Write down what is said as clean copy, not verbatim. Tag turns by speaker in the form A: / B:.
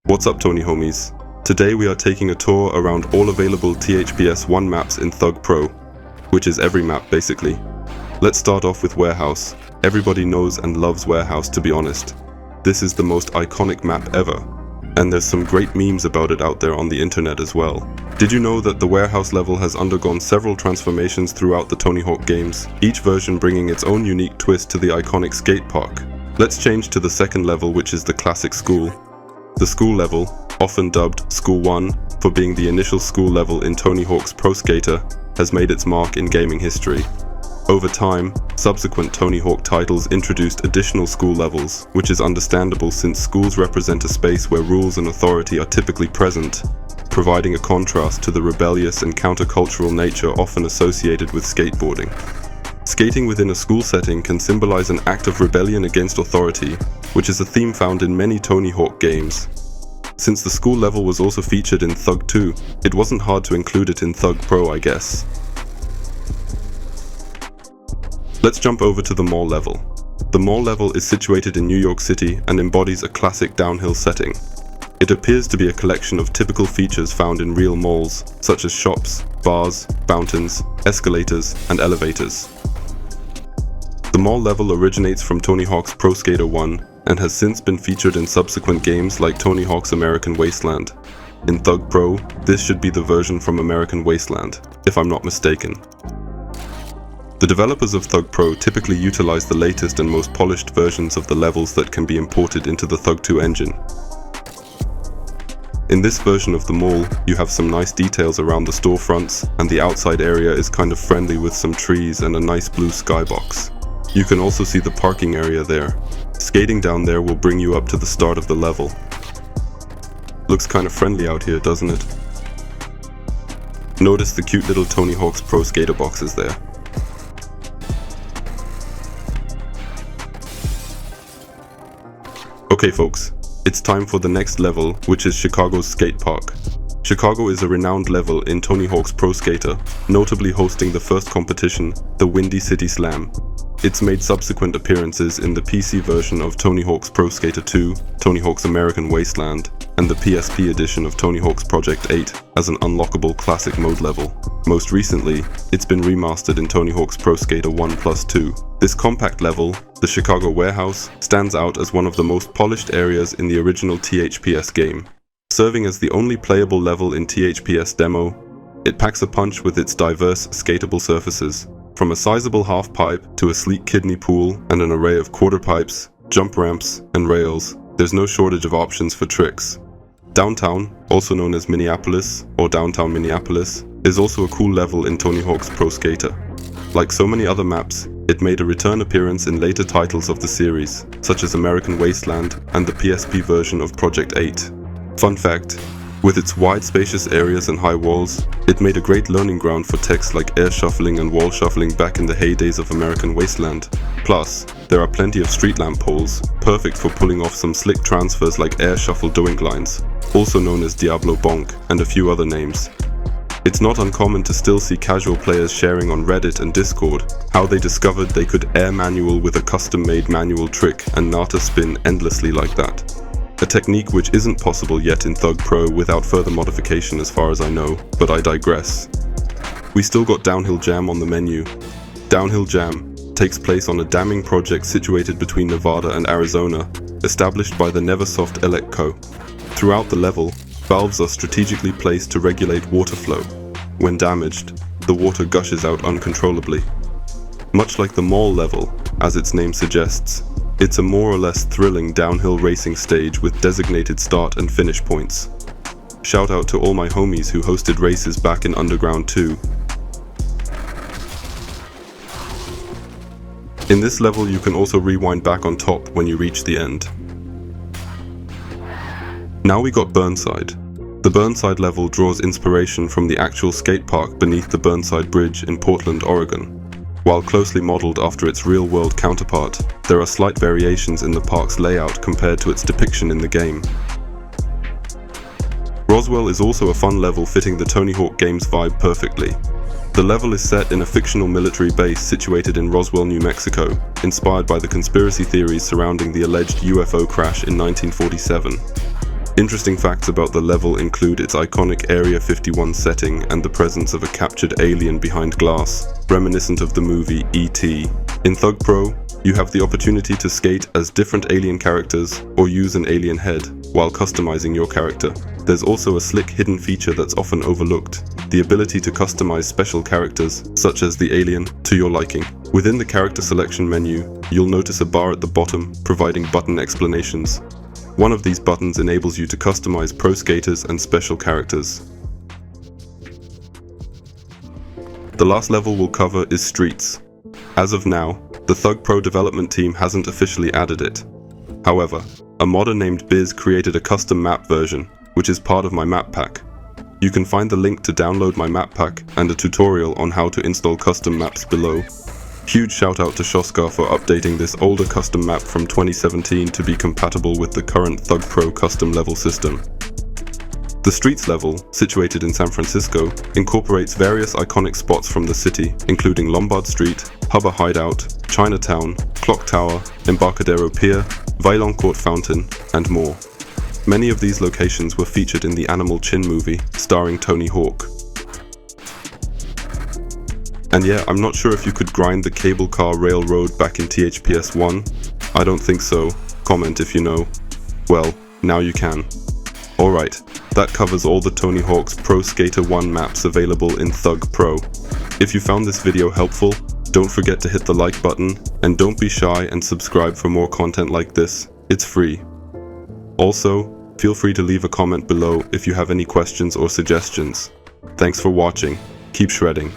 A: What's up, Tony homies? Today we are taking a tour around all available THPS1 maps in Thug Pro, which is every map basically. Let's start off with Warehouse. Everybody knows and loves Warehouse, to be honest. This is the most iconic map ever, and there's some great memes about it out there on the internet as well. Did you know that the Warehouse level has undergone several transformations throughout the Tony Hawk games, each version bringing its own unique twist to the iconic skate park? Let's change to the second level, which is the classic school. The school level, often dubbed School 1 for being the initial school level in Tony Hawk's ProSkater, has made its mark in gaming history. Over time, subsequent Tony Hawk titles introduced additional school levels, which is understandable since schools represent a space where rules and authority are typically present, providing a contrast to the rebellious and countercultural nature often associated with skateboarding. Skating within a school setting can symbolize an act of rebellion against authority, which is a theme found in many Tony Hawk games. Since the school level was also featured in Thug 2, it wasn't hard to include it in Thug Pro, I guess. Let's jump over to the mall level. The mall level is situated in New York City and embodies a classic downhill setting. It appears to be a collection of typical features found in real malls, such as shops, bars, fountains, escalators, and elevators. The mall level originates from Tony Hawk's ProSkater 1 and has since been featured in subsequent games like Tony Hawk's American Wasteland. In Thug Pro, this should be the version from American Wasteland, if I'm not mistaken. The developers of Thug Pro typically utilize the latest and most polished versions of the levels that can be imported into the Thug 2 engine. In this version of the mall, you have some nice details around the storefronts, and the outside area is kind of friendly with some trees and a nice blue skybox. You can also see the parking area there. Skating down there will bring you up to the start of the level. Looks kind of friendly out here, doesn't it? Notice the cute little Tony Hawk's ProSkater boxes there. Okay folks, it's time for the next level, which is Chicago's skate park. Chicago is a renowned level in Tony Hawk's ProSkater, notably hosting the first competition, the Windy City Slam. It's made subsequent appearances in the PC version of Tony Hawk's ProSkater 2, Tony Hawk's American Wasteland, and the PSP edition of Tony Hawk's Project 8 as an unlockable classic mode level. Most recently, it's been remastered in Tony Hawk's ProSkater 1+2. This compact level, the Chicago Warehouse, stands out as one of the most polished areas in the original THPS game. Serving as the only playable level in THPS demo, it packs a punch with its diverse skatable surfaces. From a sizable half-pipe to a sleek kidney pool and an array of quarter pipes, jump ramps, and rails, there's no shortage of options for tricks. Downtown, also known as Minneapolis or Downtown Minneapolis, is also a cool level in Tony Hawk's ProSkater. Like so many other maps, it made a return appearance in later titles of the series, such as American Wasteland and the PSP version of Project 8. Fun fact, with its wide spacious areas and high walls, it made a great learning ground for techs like air shuffling and wall shuffling back in the heydays of American Wasteland. Plus, there are plenty of street lamp poles, perfect for pulling off some slick transfers like air shuffle doink lines, also known as Diablo Bonk, and a few other names. It's not uncommon to still see casual players sharing on Reddit and Discord how they discovered they could air manual with a custom-made manual trick and Nata spin endlessly like that. A technique which isn't possible yet in Thug Pro without further modification as far as I know, but I digress. We still got Downhill Jam on the menu. Downhill Jam takes place on a damming project situated between Nevada and Arizona, established by the Neversoft Elec Co. Throughout the level, valves are strategically placed to regulate water flow. When damaged, the water gushes out uncontrollably. Much like the mall level, as its name suggests, it's a more or less thrilling downhill racing stage with designated start and finish points. Shout out to all my homies who hosted races back in Underground 2. In this level you can also rewind back on top when you reach the end. Now we got Burnside. The Burnside level draws inspiration from the actual skate park beneath the Burnside Bridge in Portland, Oregon. While closely modeled after its real-world counterpart, there are slight variations in the park's layout compared to its depiction in the game. Roswell is also a fun level fitting the Tony Hawk game's vibe perfectly. The level is set in a fictional military base situated in Roswell, New Mexico, inspired by the conspiracy theories surrounding the alleged UFO crash in 1947. Interesting facts about the level include its iconic Area 51 setting and the presence of a captured alien behind glass, reminiscent of the movie E.T. In Thug Pro, you have the opportunity to skate as different alien characters or use an alien head while customizing your character. There's also a slick hidden feature that's often overlooked, the ability to customize special characters, such as the alien, to your liking. Within the character selection menu, you'll notice a bar at the bottom providing button explanations. One of these buttons enables you to customize ProSkaters and special characters. The last level we'll cover is Streets. As of now, the Thug Pro development team hasn't officially added it. However, a modder named Biz created a custom map version, which is part of my map pack. You can find the link to download my map pack and a tutorial on how to install custom maps below. Huge shout out to Shoskar for updating this older custom map from 2017 to be compatible with the current Thug Pro custom level system. The Streets level, situated in San Francisco, incorporates various iconic spots from the city, including Lombard Street, Hubba Hideout, Chinatown, Clock Tower, Embarcadero Pier, Vaillancourt Fountain, and more. Many of these locations were featured in the Animal Chin movie, starring Tony Hawk. And yeah, I'm not sure if you could grind the cable car railroad back in THPS1. I don't think so. Comment if you know. Well, now you can. Alright, that covers all the Tony Hawk's ProSkater 1 maps available in Thug Pro. If you found this video helpful, don't forget to hit the like button, and don't be shy and subscribe for more content like this. It's free. Also, feel free to leave a comment below if you have any questions or suggestions. Thanks for watching. Keep shredding.